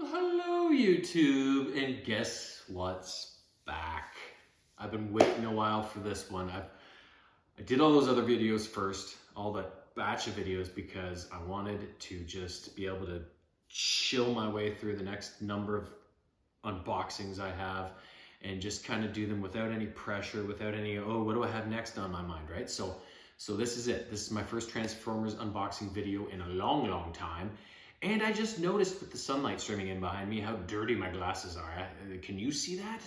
Well, hello YouTube, and guess what's back? I've been waiting a while for this one. I did all those other videos first, all that batch of videos, because I wanted to just be able to chill my way through the next number of unboxings I have and just kind of do them without any pressure, without any, oh, what do I have next on my mind, right? So this is it. This is my first Transformers unboxing video in a long time. And I just noticed with the sunlight streaming in behind me how dirty my glasses are. Can you see that?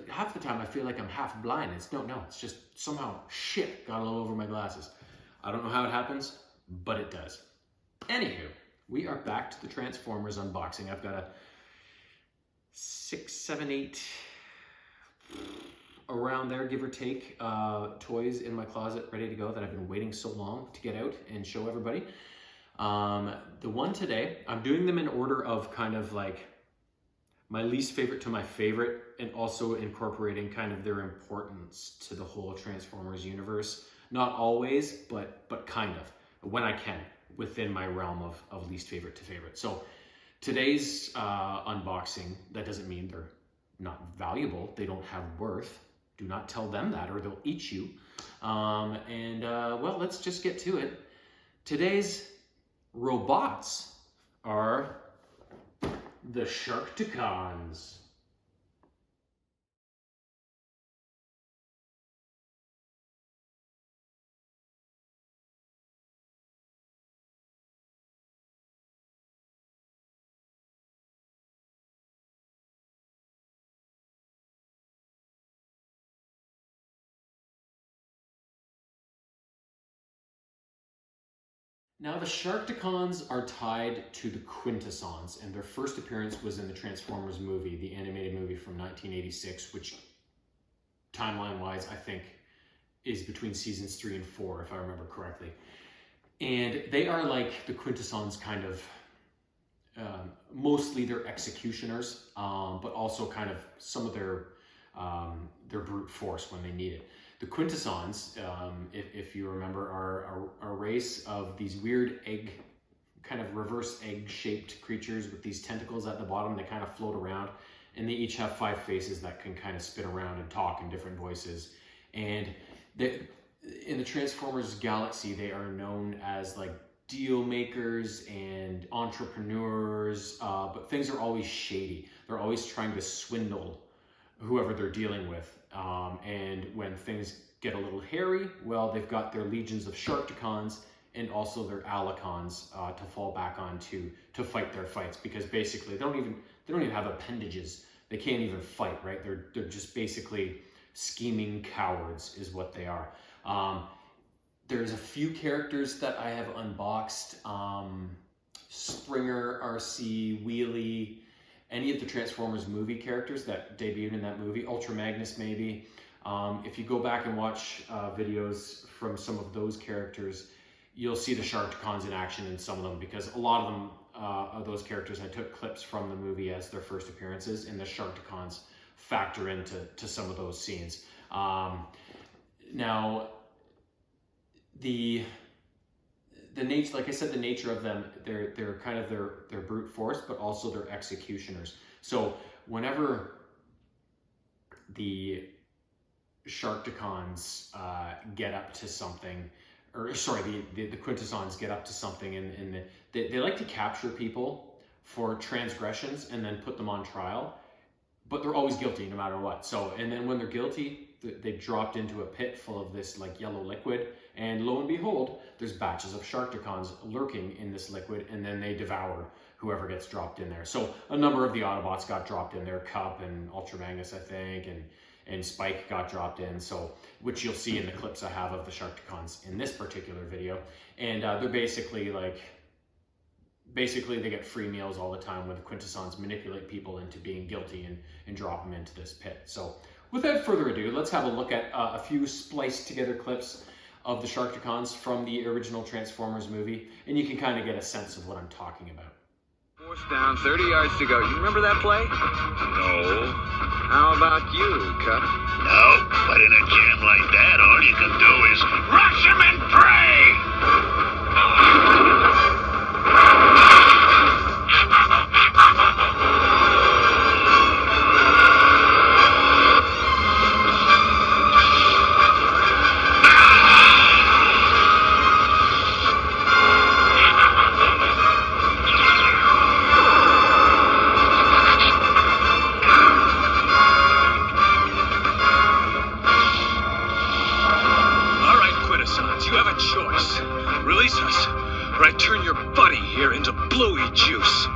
Half the time I feel like I'm half blind. It's just somehow shit got all over my glasses. I don't know how it happens, but it does. Anywho, we are back to the Transformers unboxing. I've got a 6, 7, 8, around there, give or take, toys in my closet ready to go that I've been waiting so long to get out and show everybody. The one today, I'm doing them in order of kind of like my least favorite to my favorite, and also incorporating kind of their importance to the whole Transformers universe. Not always, but kind of, when I can, within my realm of least favorite to favorite. So today's unboxing, that doesn't mean they're not valuable. They don't have worth. Do not tell them that or they'll eat you. Well, let's just get to it. Today's robots are the Sharkticons. Now, the Sharkticons are tied to the Quintessons, and their first appearance was in the Transformers movie, the animated movie from 1986, which, timeline-wise, I think is between seasons 3 and 4, if I remember correctly. And they are like the Quintessons, kind of, mostly their executioners, but also kind of some of their brute force when they need it. The Quintessons, if you remember, are a race of these weird egg, kind of reverse egg-shaped creatures with these tentacles at the bottom that kind of float around, and they each have 5 faces that can kind of spin around and talk in different voices. And in the Transformers galaxy, they are known as like deal makers and entrepreneurs, but things are always shady. They're always trying to swindle whoever they're dealing with. And when things get a little hairy, well, they've got their legions of Sharkticons and also their Alicons to fall back on to fight their fights, because basically they don't even have appendages. They can't even fight, right? They're just basically scheming cowards is what they are. There's a few characters that I have unboxed. Springer, RC, Wheelie, any of the Transformers movie characters that debuted in that movie, Ultra Magnus maybe. If you go back and watch videos from some of those characters, you'll see the Sharkticons in action in some of them, because a lot of them, of those characters, I took clips from the movie as their first appearances, and the Sharkticons factor into some of those scenes. Now, the nature, like I said, the nature of them, they're kind of their brute force, but also their executioners. So whenever the Sharkticons get up to something, or sorry, the Quintessons get up to something, and they like to capture people for transgressions and then put them on trial, but they're always guilty no matter what. So, and then when they're guilty, they dropped into a pit full of this like yellow liquid, and lo and behold, there's batches of Sharkticons lurking in this liquid, and then they devour whoever gets dropped in there. So a number of the Autobots got dropped in there, Cup and Ultra Magnus, I think, and Spike got dropped in, so, which you'll see in the clips I have of the Sharkticons in this particular video. And they're basically they get free meals all the time when the Quintessons manipulate people into being guilty and drop them into this pit. So without further ado, let's have a look at a few spliced together clips of the Sharkticons from the original Transformers movie, and you can kind of get a sense of what I'm talking about. Fourth down, 30 yards to go. You remember that play? No. How about you, Cup? No, but in a jam like that, all you can do is rush him and pray! choice. Release us, or I turn your buddy here into bluey juice.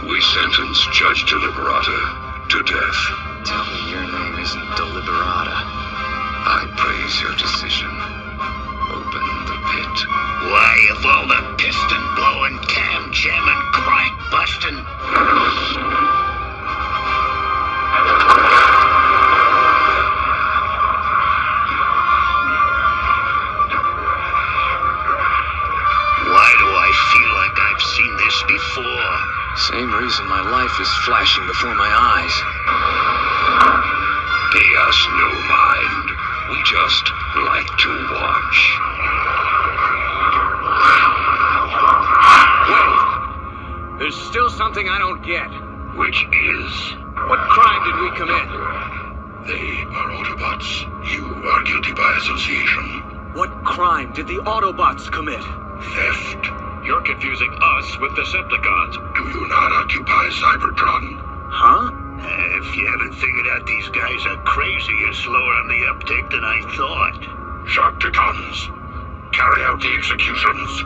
We sentence Judge Deliberata to death. Tell me your name isn't Deliberata. I praise your decision. Open the pit. Why, of all the piston-blowing, cam-jamming, crank-busting... Why do I feel like I've seen this before? Same reason my life is flashing before my eyes. Pay us no mind. We just like to watch. Wait! There's still something I don't get. Which is... What crime did we commit? They are Autobots. You are guilty by association. What crime did the Autobots commit? Theft. You're confusing us with Decepticons. Do you not occupy Cybertron? Huh? If you haven't figured out these guys are crazy, you're slower on the uptake than I thought. Sharkticons, carry out the executions.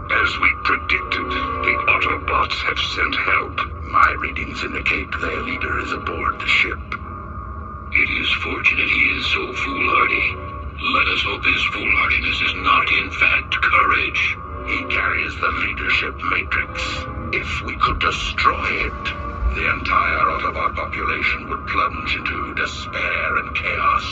As we predicted, the Autobots have sent help. My readings indicate their leader is aboard the ship. It is fortunate he is so foolhardy. Let us hope his foolhardiness is not in fact courage. He carries the leadership matrix. If we could destroy it, the entire Autobot population would plunge into despair and chaos.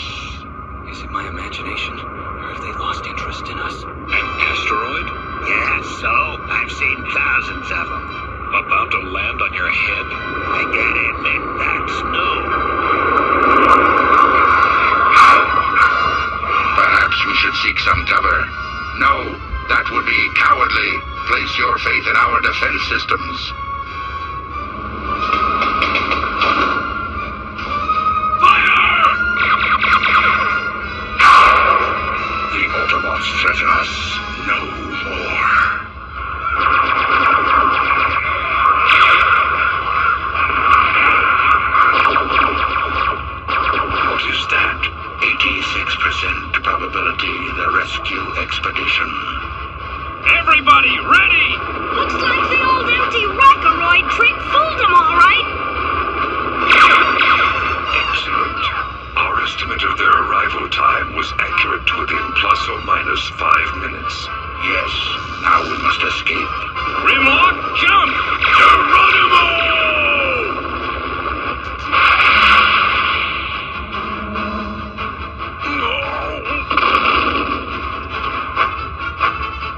Is it my imagination? Or have they lost interest in us? An asteroid? Yeah, so? I've seen thousands of them. About to land on your head? I gotta admit, that's new. Perhaps we should seek some cover. No, that would be cowardly. Place your faith in our defense systems. Fire! The Autobots threaten us no more. What is that? 86% probability the rescue expedition. Everybody, ready! Looks like the old empty Wreck-A-Roid trick fooled them all right. Excellent. Our estimate of their arrival time was accurate to within plus or minus 5 minutes. Yes, now we must escape. Grimlock, jump! Geronimo!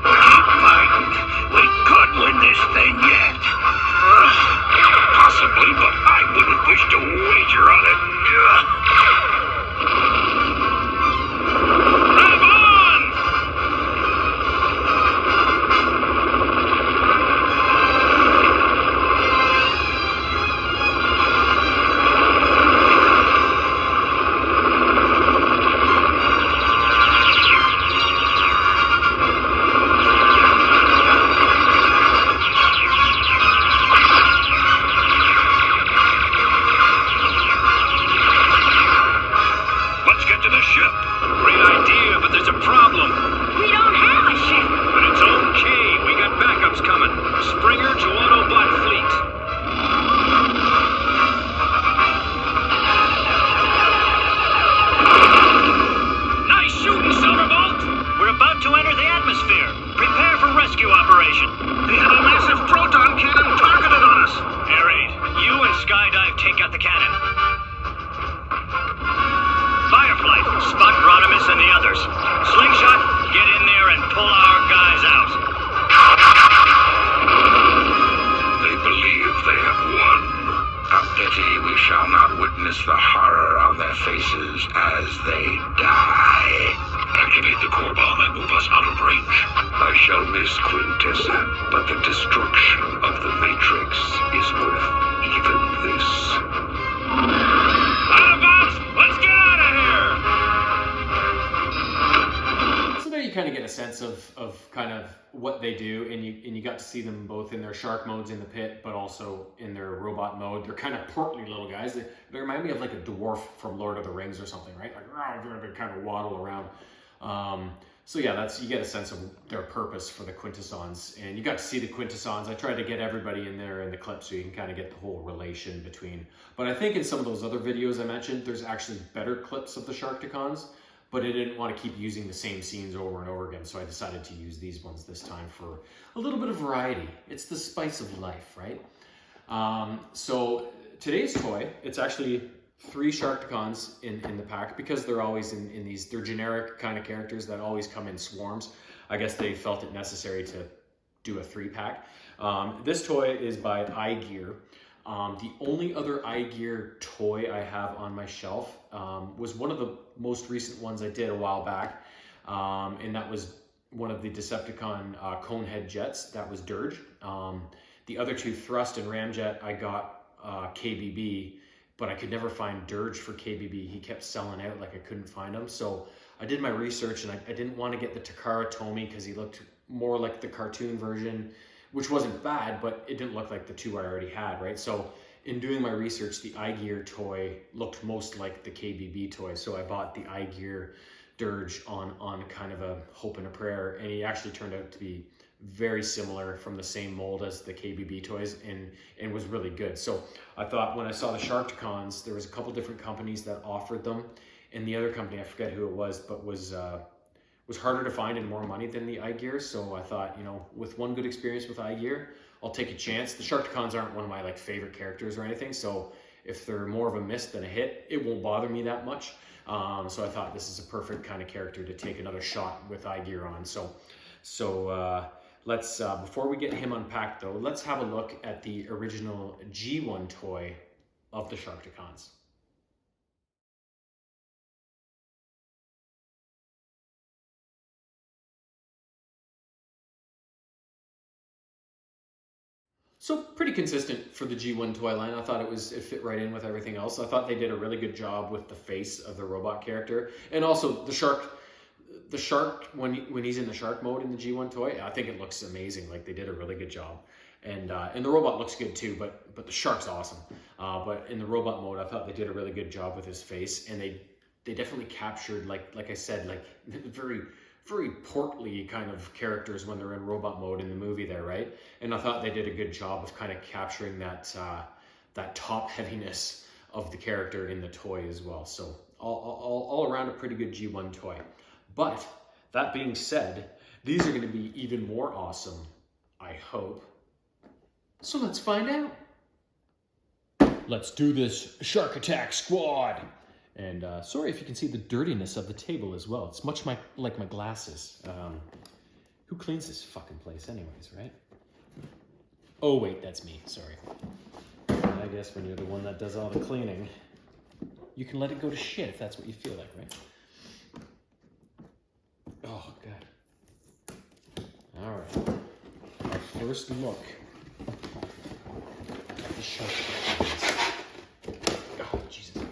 Keep fighting. We could win this thing yet. Possibly, but I wouldn't wish to wager on it. Grab on! Let's get to the ship. Great idea, but there's a problem. We don't have a ship. But it's okay. We got backups coming. Springer to Autobot fleet. Nice shooting, Silverbolt! We're about to enter the atmosphere. Prepare for rescue operation. They have a massive proton cannon targeted on us. Air 8, you and Skydive take out the cannon. Firefly, spot Rodimus and the others. Slingshot, get in there and pull our guys out. They believe they have won. A pity we shall not witness the horror on their faces as they die. Activate the core bomb and move us out of range. I shall miss Quintessons, but the destruction of the Matrix is worth even this. Autobots, let's get out of here! So there you kind of get a sense of kind of what they do, and you got to see them both in their shark modes in the pit, but also in their robot mode. They're kind of portly little guys. They remind me of like a dwarf from Lord of the Rings or something, right? Like they kind of waddle around. So yeah, you get a sense of their purpose for the Quintessons, and you got to see the Quintessons. I tried to get everybody in there in the clip so you can kind of get the whole relation between. But I think in some of those other videos I mentioned, there's actually better clips of the Sharkticons, but I didn't want to keep using the same scenes over and over again, so I decided to use these ones this time for a little bit of variety. It's the spice of life, right? So today's toy, it's actually 3 Sharkticons in the pack, because they're always in these, they're generic kind of characters that always come in swarms. I guess they felt it necessary to do a 3-pack. This toy is by iGear. The only other iGear toy I have on my shelf was one of the most recent ones I did a while back, and that was one of the Decepticon Conehead jets. That was Dirge. The other 2, Thrust and Ramjet, I got KBB, but I could never find Dirge for KBB. He kept selling out, like I couldn't find him. So I did my research, and I didn't want to get the Takara Tomy because he looked more like the cartoon version, which wasn't bad, but it didn't look like the 2 I already had, right? So in doing my research, the iGear toy looked most like the KBB toy. So I bought the iGear Dirge on kind of a hope and a prayer, and he actually turned out to be very similar, from the same mold as the KBB toys, and was really good. So I thought, when I saw the Sharkticons, there was a couple different companies that offered them, and the other company, I forget who it was, but was harder to find and more money than the iGear. So I thought, you know, with one good experience with iGear, I'll take a chance. The Sharkticons aren't one of my like favorite characters or anything, so if they're more of a miss than a hit, it won't bother me that much. So I thought this is a perfect kind of character to take another shot with iGear on. So let's, before we get him unpacked though, let's have a look at the original G1 toy of the Sharkticons. So pretty consistent for the G1 toy line. I thought it fit right in with everything else. I thought they did a really good job with the face of the robot character, and also the shark when he's in the shark mode in the G1 toy. I think it looks amazing. Like, they did a really good job, and the robot looks good too. But the shark's awesome. But in the robot mode, I thought they did a really good job with his face, and they definitely captured, like I said, like very portly kind of characters when they're in robot mode in the movie there, right? And I thought they did a good job of kind of capturing that top heaviness of the character in the toy as well. So all around a pretty good G1 toy. But that being said, these are going to be even more awesome, I hope. So let's find out. Let's do this, Shark Attack Squad! And sorry if you can see the dirtiness of the table as well. It's much like my glasses. Who cleans this fucking place anyways, right? Oh wait, that's me, sorry. I guess when you're the one that does all the cleaning, you can let it go to shit if that's what you feel like, right? Oh, God. All right. Our first look at the shark. Oh, Jesus.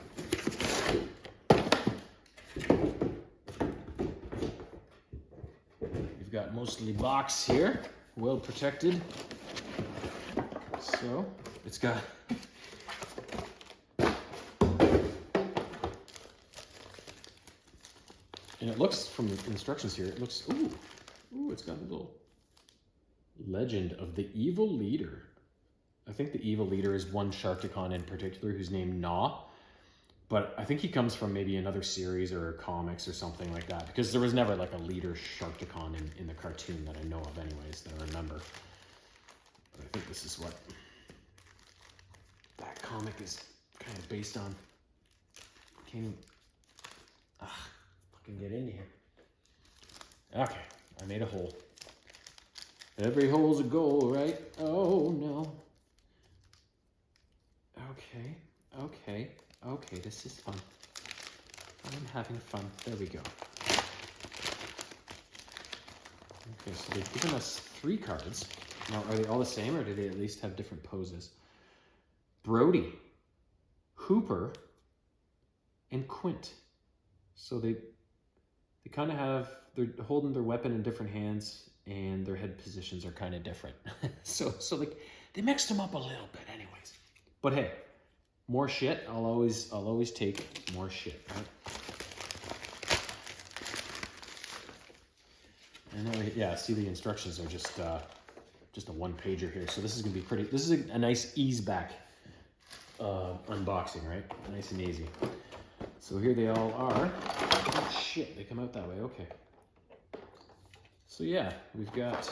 We've got mostly box here, well protected. So it's got and it looks, from the instructions here, it looks, ooh, it's got a little legend of the evil leader. I think the evil leader is one Sharkticon in particular who's named Gnaw, but I think he comes from maybe another series or comics or something like that, because there was never like a leader Sharkticon in the cartoon that I know of anyways, that I remember. But I think this is what that comic is kind of based on. Can't even, fucking get into here. Okay, I made a hole. Every hole's a goal, right? Oh no. Okay, this is fun. I'm having fun. There we go. Okay, so they've given us 3 cards. Now, are they all the same, or do they at least have different poses? Brody, Hooper, and Quint. So they kind of have, they're holding their weapon in different hands, and their head positions are kind of different. so like they mixed them up a little bit, anyways. But hey, more shit. I'll always take more shit, right? And yeah, see, the instructions are just a one pager here. So this is gonna be pretty. This is a nice ease back unboxing, right? Nice and easy. So here they all are. Oh shit, they come out that way. Okay. So yeah, we've got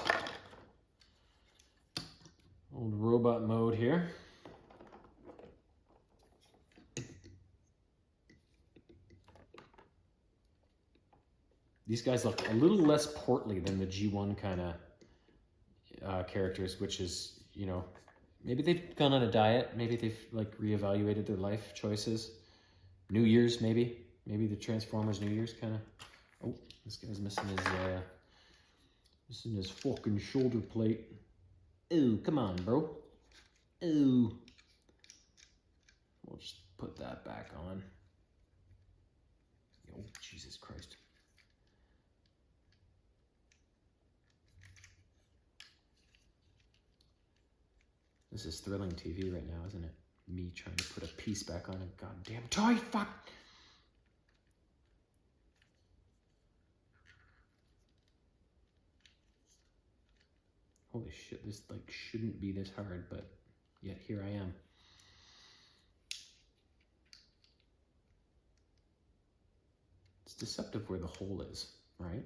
old robot mode here. These guys look a little less portly than the G1 kind of characters, which is, you know, maybe they've gone on a diet. Maybe they've like reevaluated their life choices. New Year's, maybe the Transformers New Year's kind of. Oh, this guy's missing his fucking shoulder plate. Ooh, come on, bro. Ooh. We'll just put that back on. Oh, Jesus Christ. This is thrilling TV right now, isn't it? Me trying to put a piece back on a goddamn toy. Fuck. Holy shit, this like shouldn't be this hard, but yet here I am. It's deceptive where the hole is, right?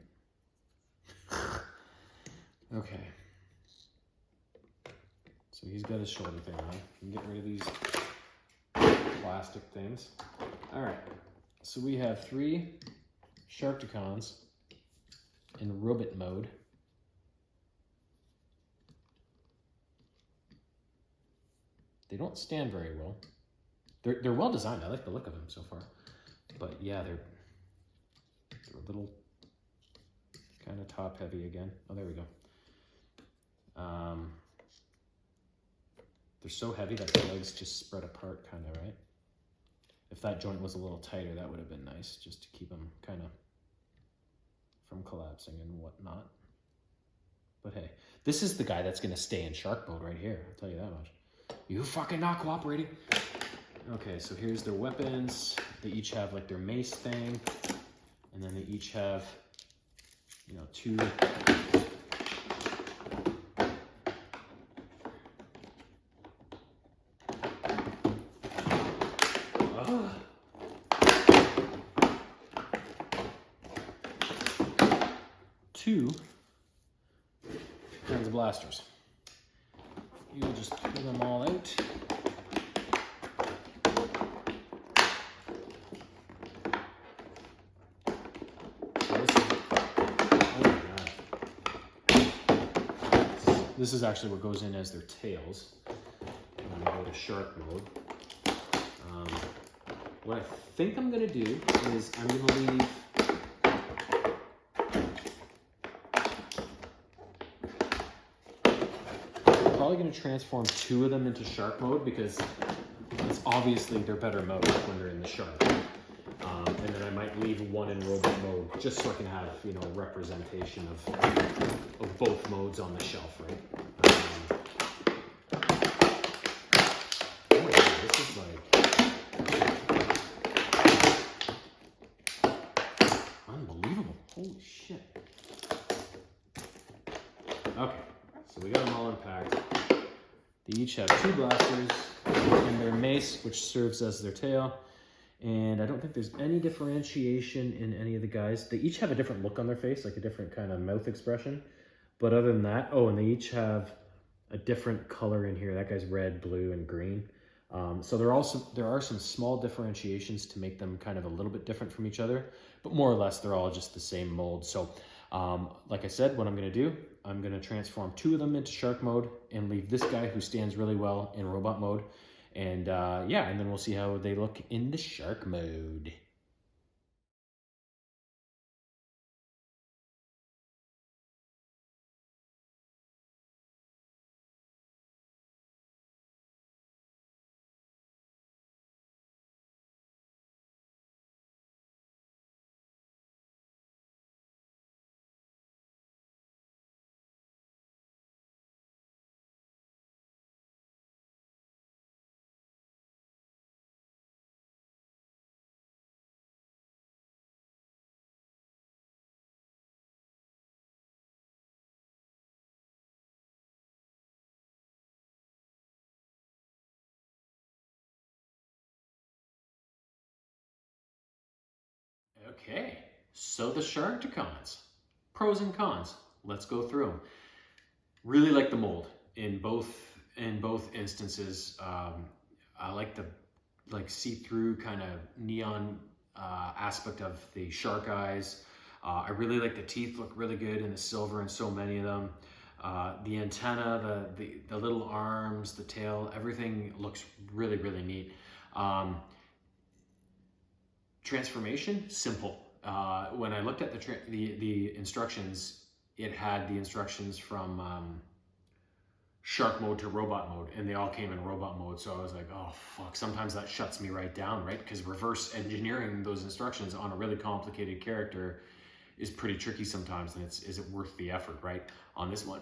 Okay. So he's got his shoulder thing on. You can get rid of these plastic things. All right. So we have 3 Sharkticons in robot mode. They don't stand very well. They're well designed. I like the look of them so far. But yeah, they're a little kind of top heavy again. Oh, there we go. They're so heavy that the legs just spread apart, kind of, right? If that joint was a little tighter, that would have been nice, just to keep them kind of from collapsing and whatnot. But hey, this is the guy that's going to stay in shark mode right here. I'll tell you that much. You fucking not cooperating. Okay, so here's their weapons. They each have like their mace thing. And then they each have, you know, 2... two kinds of blasters. You'll just pull them all out. This is actually what goes in as their tails. I'm gonna go to shark mode. What I think I'm gonna do is I'm gonna leave probably going to transform 2 of them into shark mode because it's obviously their better mode when they're in the shark. And then I might leave 1 in robot mode just so I can have, you know, representation of both modes on the shelf, right? Oh yeah, this is like unbelievable. Holy shit. Okay, so we got them all unpacked. They each have 2 blasters and their mace, which serves as their tail. And I don't think there's any differentiation in any of the guys. They each have a different look on their face, like a different kind of mouth expression. But other than that, oh, and they each have a different color in here. That guy's red, blue, and green. So there are some small differentiations to make them kind of a little bit different from each other. But more or less, they're all just the same mold. So like I said, what I'm going to do, I'm going to transform 2 of them into shark mode and leave this guy who stands really well in robot mode. And yeah, and then we'll see how they look in the shark mode. Okay, so the Sharkticons. Pros and cons. Let's go through them. Really like the mold in both instances. I like the see-through kind of neon aspect of the shark eyes. I really like the teeth, look really good in the silver and so many of them. The antenna, the little arms, the tail, everything looks really, really neat. Transformation, simple. When I looked at the instructions, it had the instructions from shark mode to robot mode, and they all came in robot mode. So I was like, oh fuck, sometimes that shuts me right down, right? Because reverse engineering those instructions on a really complicated character is pretty tricky sometimes, and is it worth the effort, right? On this one,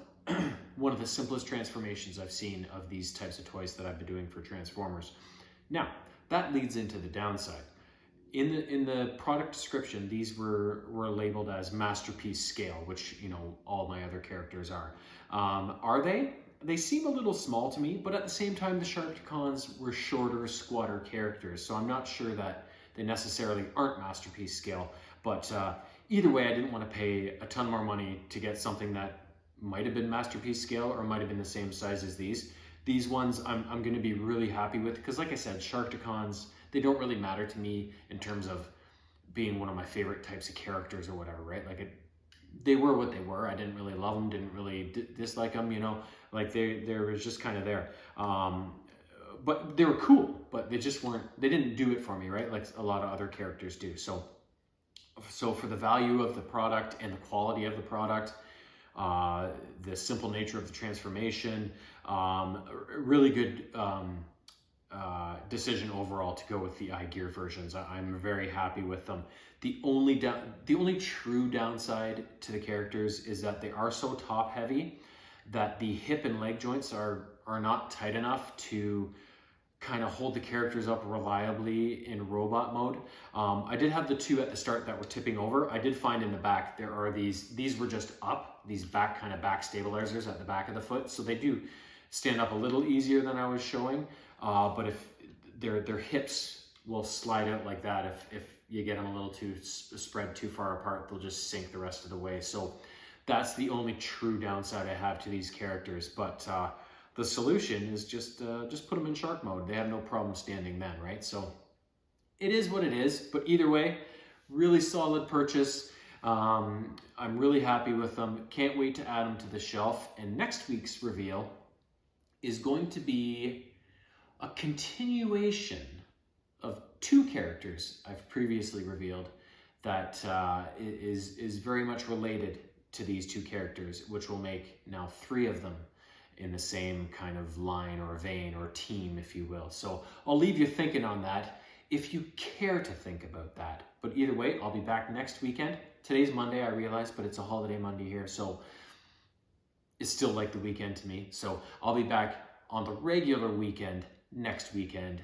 one of the simplest transformations I've seen of these types of toys that I've been doing for Transformers. Now, that leads into the downside. In the product description, these were labeled as masterpiece scale, which, you know, all my other characters are. Are they? They seem a little small to me, but at the same time, the Sharkticons were shorter, squatter characters, so I'm not sure that they necessarily aren't masterpiece scale. But either way, I didn't want to pay a ton more money to get something that might have been masterpiece scale or might have been the same size as these. These ones I'm going to be really happy with, because like I said, Sharkticons, they don't really matter to me in terms of being one of my favorite types of characters or whatever, right? Like they were what they were. I didn't really love them, didn't really dislike them, you know, like they was just kind of there. But they were cool, but they just weren't, they didn't do it for me, right? Like a lot of other characters do. So for the value of the product and the quality of the product, the simple nature of the transformation, really good decision overall to go with the iGear versions. I'm very happy with them. The only true downside to the characters is that they are so top heavy that the hip and leg joints are not tight enough to kind of hold the characters up reliably in robot mode. I did have the two at the start that were tipping over. I did find in the back there are these were just up, these back stabilizers at the back of the foot, so they do stand up a little easier than I was showing. But if their hips will slide out like that, if you get them a little too spread too far apart, they'll just sink the rest of the way. So that's the only true downside I have to these characters. But the solution is just put them in shark mode. They have no problem standing then, right? So it is what it is. But either way, really solid purchase. I'm really happy with them. Can't wait to add them to the shelf. And next week's reveal is going to be a continuation of two characters I've previously revealed that is very much related to these two characters, which will make now 3 of them in the same kind of line or vein or team, if you will. So I'll leave you thinking on that if you care to think about that. But either way, I'll be back next weekend. Today's Monday, I realize, but it's a holiday Monday here, so it's still like the weekend to me. So I'll be back on the regular weekend next weekend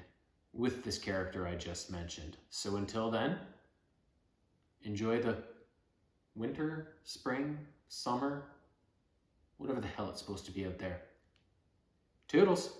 with this character I just mentioned. So until then, enjoy the winter, spring, summer, whatever the hell it's supposed to be out there. Toodles!